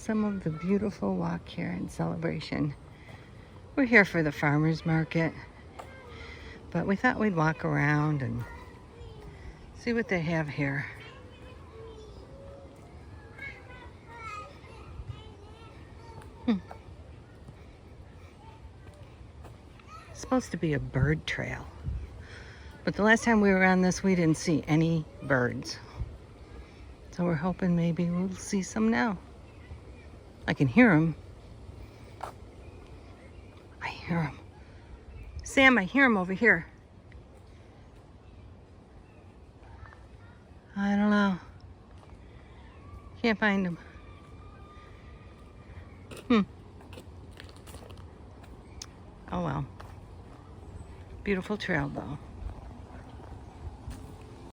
some of the beautiful walk here in Celebration. We're here for the farmers market, but we thought we'd walk around and see what they have here. It's supposed to be a bird trail, but the last time we were on this, we didn't see any birds. So we're hoping maybe we'll see some now. I can hear them. I hear them. Sam, I hear them over here. I don't know. Can't find them. Oh well. Beautiful trail though.